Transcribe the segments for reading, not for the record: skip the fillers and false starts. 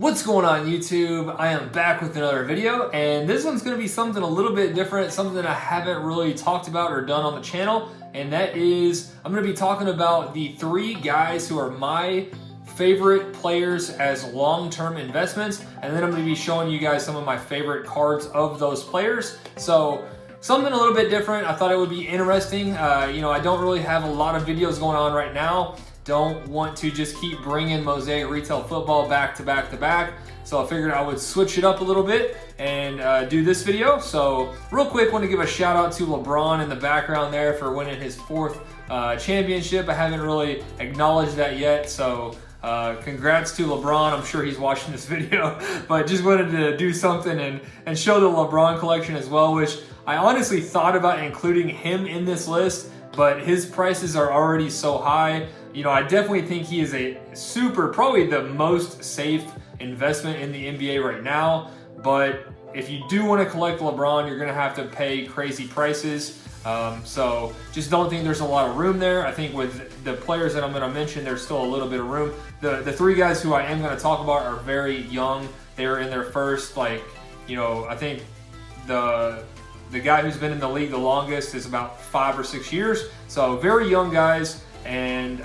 What's going on YouTube? I am back with another video, and this one's going to be something a little bit different, something that I haven't really talked about or done on the channel, and that is I'm going to be talking about the 3 guys who are my favorite players as long-term investments, and then I'm going to be showing you guys some of my favorite cards of those players. So something a little bit different. I thought it would be interesting. I don't really have a lot of videos going on right now. Don't want to just keep bringing Mosaic Retail Football back to back to back. So I figured I would switch it up a little bit and do this video. So real quick, want to give a shout out to LeBron in the background there for winning his 4th championship. I haven't really acknowledged that yet. So congrats to LeBron. I'm sure he's watching this video, but just wanted to do something and show the LeBron collection as well, which I honestly thought about including him in this list, but his prices are already so high. I definitely think he is a probably the most safe investment in the NBA right now. But if you do want to collect LeBron, you're going to have to pay crazy prices. So just don't think there's a lot of room there. I think with the players that I'm going to mention, there's still a little bit of room. The 3 guys who I am going to talk about are very young. They're in their first, I think the guy who's been in the league the longest is about 5 or 6 years. So very young guys. And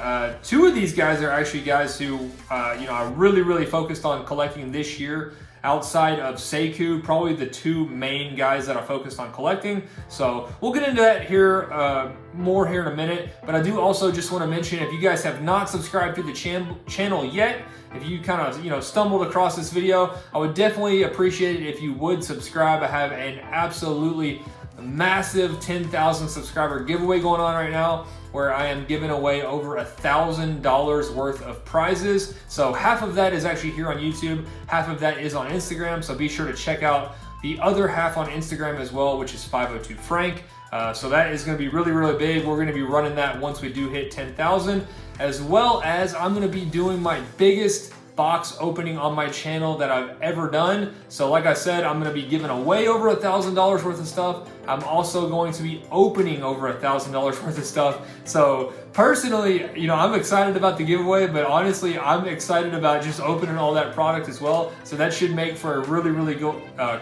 2 of these guys are actually guys who, I really focused on collecting this year. Outside of Sekou, probably the 2 main guys that I focused on collecting. So we'll get into that here more here in a minute. But I do also just want to mention, if you guys have not subscribed to the channel yet, if you kind of stumbled across this video, I would definitely appreciate it if you would subscribe. I have an absolutely massive 10,000 subscriber giveaway going on right now, where I am giving away over $1,000 worth of prizes. So half of that is actually here on YouTube, half of that is on Instagram. So be sure to check out the other half on Instagram as well, which is 502 Frank. So that is going to be really big. We're going to be running that once we do hit 10,000, as well as I'm going to be doing my biggest box opening on my channel that I've ever done. So like I said, I'm going to be giving away over $1,000 worth of stuff. I'm also going to be opening over $1,000 worth of stuff. So personally, I'm excited about the giveaway, but honestly, I'm excited about just opening all that product as well. So that should make for a really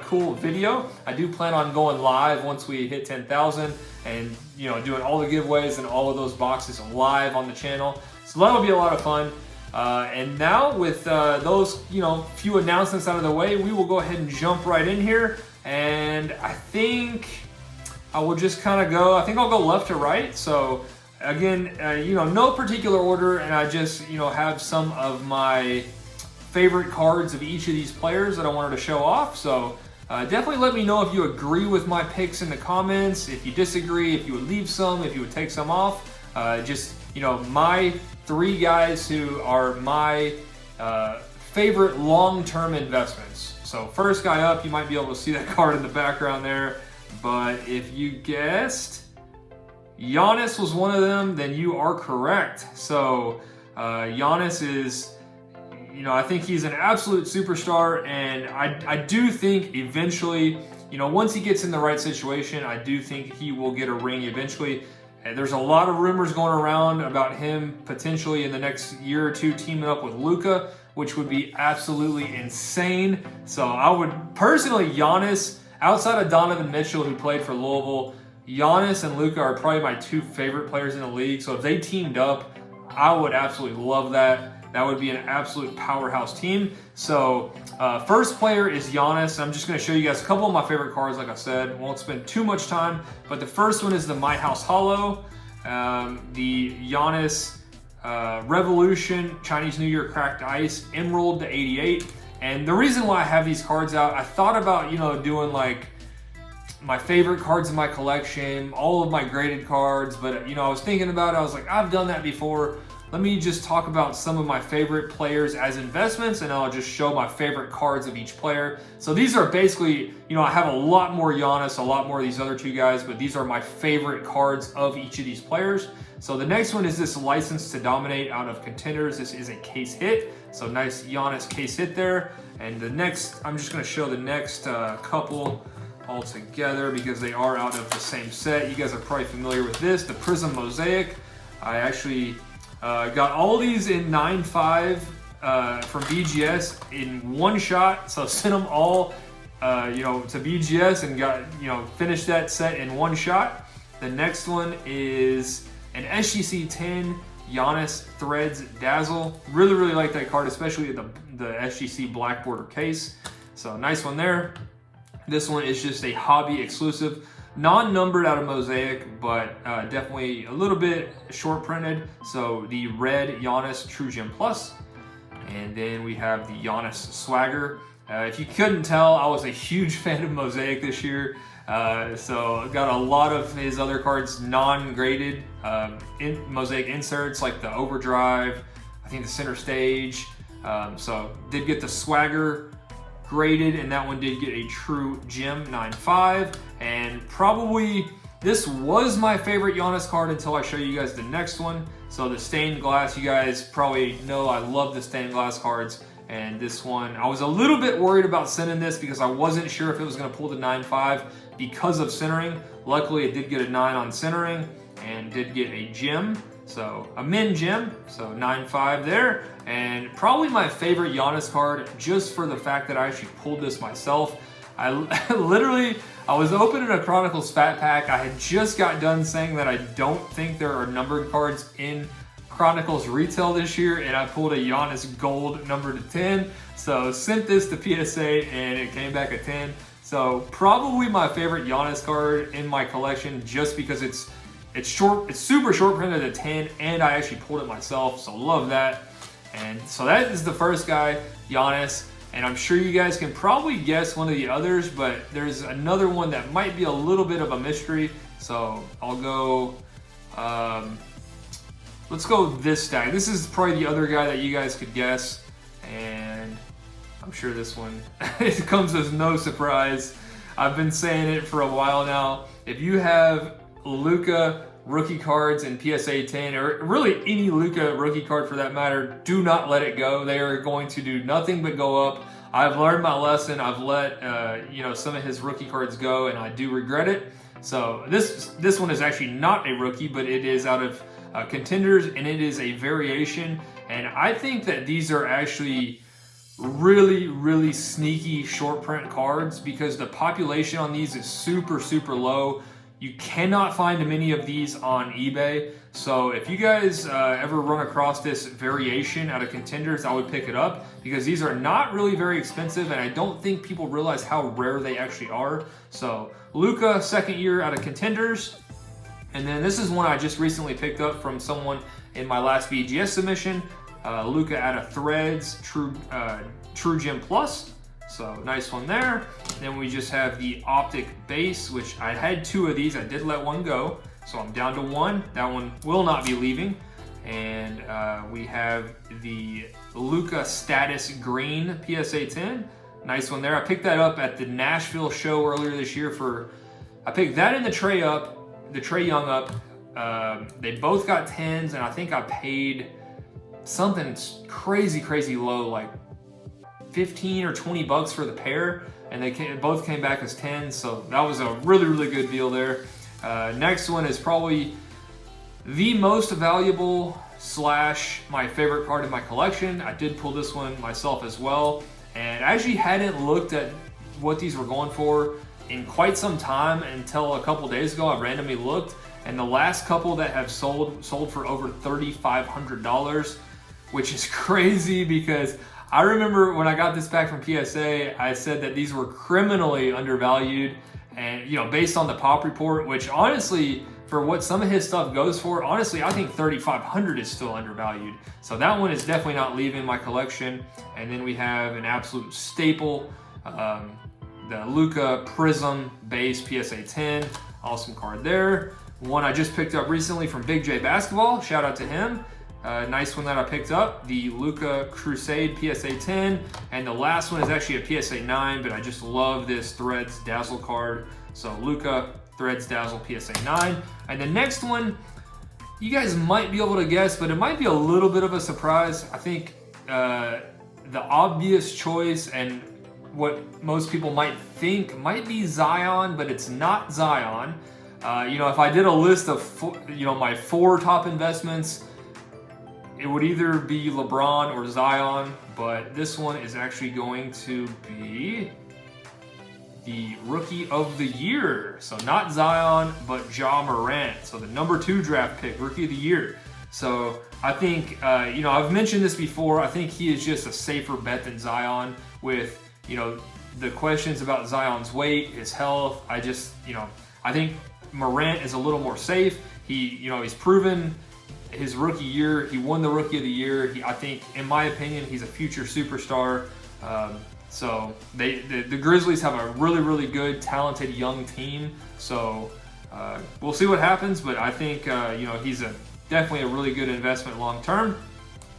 cool video. I do plan on going live once we hit 10,000 and doing all the giveaways and all of those boxes live on the channel. So that'll be a lot of fun. And now with those few announcements out of the way, we will go ahead and jump right in here. And I think I will just kind of go, I think I'll go left to right. So again, no particular order, and I just have some of my favorite cards of each of these players that I wanted to show off. So definitely let me know if you agree with my picks in the comments, if you disagree, if you would leave some, if you would take some off. My 3 guys who are my favorite long-term investments. So first guy up, you might be able to see that card in the background there, but if you guessed Giannis was one of them, then you are correct. So Giannis is, I think he's an absolute superstar, and I do think eventually, once he gets in the right situation, I do think he will get a ring eventually. There's a lot of rumors going around about him potentially in the next year or 2 teaming up with Luka, which would be absolutely insane. So I would personally, Giannis, outside of Donovan Mitchell, who played for Louisville, Giannis and Luka are probably my 2 favorite players in the league. So if they teamed up, I would absolutely love that. That would be an absolute powerhouse team. So first player is Giannis. I'm just going to show you guys a couple of my favorite cards. Like I said, won't spend too much time, but the first one is the My House Hollow, the Giannis Revolution Chinese New Year Cracked Ice Emerald to 88. And the reason why I have these cards out, I thought about doing like my favorite cards in my collection, all of my graded cards, but I was thinking about it. I was like, I've done that before. Let me just talk about some of my favorite players as investments, and I'll just show my favorite cards of each player. So these are basically, I have a lot more Giannis, a lot more of these other 2 guys, but these are my favorite cards of each of these players. So the next one is this License to Dominate out of Contenders. This is a case hit. So nice Giannis case hit there. And the next, I'm just going to show the next couple all together because they are out of the same set. You guys are probably familiar with this, the Prism Mosaic. I actually got all these in 9.5 from BGS in one shot, so sent them all to BGS and got finished that set in one shot. The next one is an SGC 10 Giannis Threads Dazzle. Really like that card, especially the SGC black border case. So nice one there. This one is just a hobby exclusive, non-numbered out of Mosaic, but definitely a little bit short printed. So the red Giannis True Gem Plus. And then we have the Giannis Swagger. If you couldn't tell, I was a huge fan of Mosaic this year. So got a lot of his other cards non-graded Mosaic inserts, like the Overdrive, I think the Center Stage. So did get the Swagger graded, and that one did get a True Gem 9.5. And probably this was my favorite Giannis card until I show you guys the next one. So the stained glass, you guys probably know I love the stained glass cards. And this one, I was a little bit worried about sending this because I wasn't sure if it was going to pull the 9.5 because of centering. Luckily, it did get a 9 on centering and did get a gem. So a min gem, so 9.5 there. And probably my favorite Giannis card, just for the fact that I actually pulled this myself. I was opening a Chronicles Fat Pack. I had just got done saying that I don't think there are numbered cards in Chronicles retail this year, and I pulled a Giannis Gold number to 10. So sent this to PSA and it came back a 10. So probably my favorite Giannis card in my collection, just because it's super short printed at 10, and I actually pulled it myself, so love that. And so that is the first guy, Giannis. And I'm sure you guys can probably guess one of the others, but there's another one that might be a little bit of a mystery. So I'll go, let's go this stack. This is probably the other guy that you guys could guess. And I'm sure this one, it comes as no surprise. I've been saying it for a while now. If you have Luka rookie cards in PSA 10, or really any Luka rookie card for that matter, do not let it go. They are going to do nothing but go up. I've learned my lesson. I've let some of his rookie cards go, and I do regret it. So this one is actually not a rookie, but it is out of Contenders, and it is a variation. And I think that these are actually really sneaky short print cards, because the population on these is super low. You cannot find many of these on eBay. So if you guys ever run across this variation out of Contenders, I would pick it up, because these are not really very expensive, and I don't think people realize how rare they actually are. So Luka, second year out of Contenders. And then this is one I just recently picked up from someone in my last BGS submission. Luka out of Threads, True Gem Plus. So nice one there. Then we just have the Optic Base, which I had 2 of these. I did let one go, so I'm down to 1. That one will not be leaving. And we have the Luka Status Green PSA 10. Nice one there. I picked that up at the Nashville show earlier this year I picked that in the Trae Young up. They both got 10s, and I think I paid something crazy low, like 15 or 20 bucks for the pair, and they both came back as 10s, so that was a really good deal there. Next one is probably the most valuable / my favorite card in my collection. I did pull this one myself as well, and I actually hadn't looked at what these were going for in quite some time until a couple days ago. I randomly looked, and the last couple that have sold for over $3,500, which is crazy, because I remember when I got this back from PSA, I said that these were criminally undervalued, and based on the pop report, which honestly, for what some of his stuff goes for, honestly, I think $3,500 is still undervalued. So that one is definitely not leaving my collection. And then we have an absolute staple, the Luka Prism Base PSA 10. Awesome card there. One I just picked up recently from Big J Basketball. Shout out to him. Nice one that I picked up, the Luka Crusade PSA 10, and the last one is actually a PSA 9, but I just love this Threads Dazzle card. So Luka Threads Dazzle PSA 9. And the next one, you guys might be able to guess, but it might be a little bit of a surprise. I think the obvious choice, and what most people might think, might be Zion, but it's not Zion. If I did a list of my 4 top investments, it would either be LeBron or Zion, but this one is actually going to be the Rookie of the Year. So not Zion, but Ja Morant. So the number 2 draft pick, Rookie of the Year. So I think, you know, I've mentioned this before. I think he is just a safer bet than Zion with, you know, the questions about Zion's weight, his health. I just, you know, I think Morant is a little more safe. You know, he's proven his rookie year. He won the Rookie of the Year. I think, in my opinion, he's a future superstar. So the Grizzlies have a really, really good, talented young team. So we'll see what happens, but I think, you know, he's definitely a really good investment long term.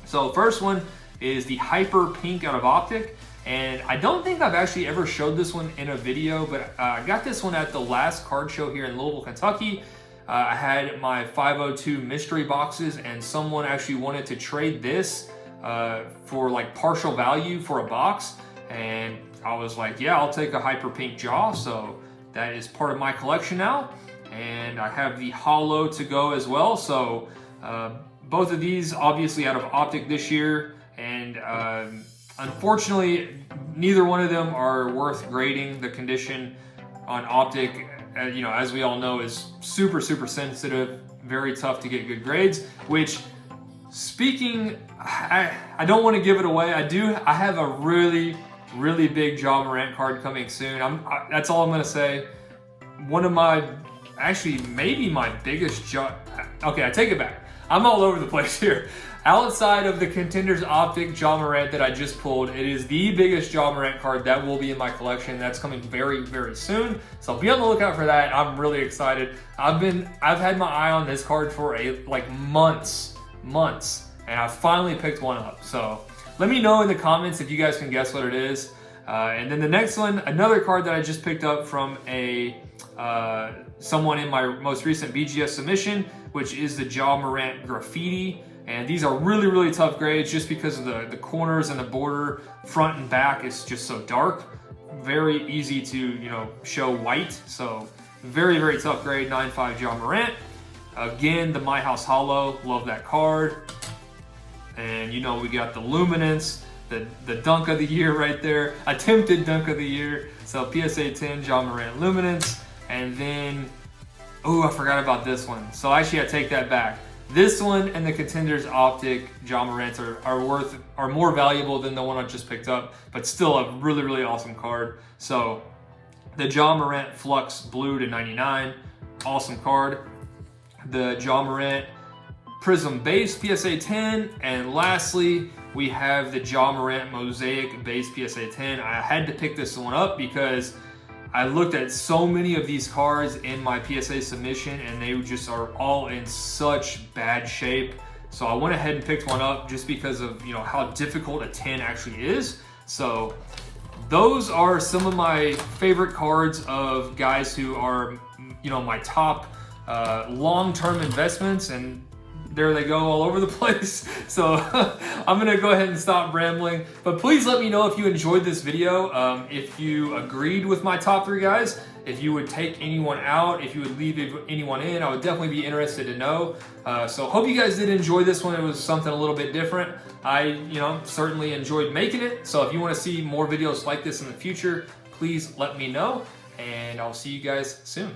So first one is the Hyper Pink out of Optic. And I don't think I've actually ever showed this one in a video, but I got this one at the last card show here in Louisville, Kentucky. I had my 502 mystery boxes, and someone actually wanted to trade this for like partial value for a box. And I was like, yeah, I'll take a Hyper Pink Ja. So that is part of my collection now. And I have the Holo to go as well. So both of these obviously out of Optic this year. And unfortunately, neither one of them are worth grading. The condition on Optic, you know, as we all know, is super, super sensitive. Very tough to get good grades, which, speaking, I don't want to give it away. I have a really, really big Ja Morant card coming soon. That's all I'm going to say. One of my, actually, maybe my biggest okay, I take it back. I'm all over the place here. Outside of the Contenders Optic Ja Morant that I just pulled, it is the biggest Ja Morant card that will be in my collection. That's coming very, very soon. So be on the lookout for that. I'm really excited. I've had my eye on this card for like months, and I finally picked one up. So let me know in the comments if you guys can guess what it is. And then the next one, another card that I just picked up from someone in my most recent BGS submission, which is the Ja Morant Graffiti. And these are really, really tough grades just because of the corners and the border, front and back is just so dark. Very easy to, you know, show white. So very, very tough grade, 9.5 Ja Morant. Again, the My House Holo, love that card. And you know, we got the Luminance, the dunk of the year right there, attempted dunk of the year. So PSA 10 Ja Morant Luminance. And then, oh, I forgot about this one. So actually I take that back. This one and the Contenders Optic Ja Morant are more valuable than the one I just picked up, but still a really, really awesome card. So the Ja Morant Flux Blue to 99, awesome card. The Ja Morant Prism Base PSA 10, and lastly we have the Ja Morant Mosaic Base PSA 10. I had to pick this one up because I looked at so many of these cards in my PSA submission, and they just are all in such bad shape. So I went ahead and picked one up just because of, you know, how difficult a 10 actually is. So those are some of my favorite cards of guys who are, you know, my top long-term investments, and there they go all over the place. So I'm gonna go ahead and stop rambling, but please let me know if you enjoyed this video, if you agreed with my top 3 guys, if you would take anyone out, if you would leave anyone in. I would definitely be interested to know. So hope you guys did enjoy this one. It was something a little bit different. I, you know, certainly enjoyed making it. So if you want to see more videos like this in the future, please let me know, and I'll see you guys soon.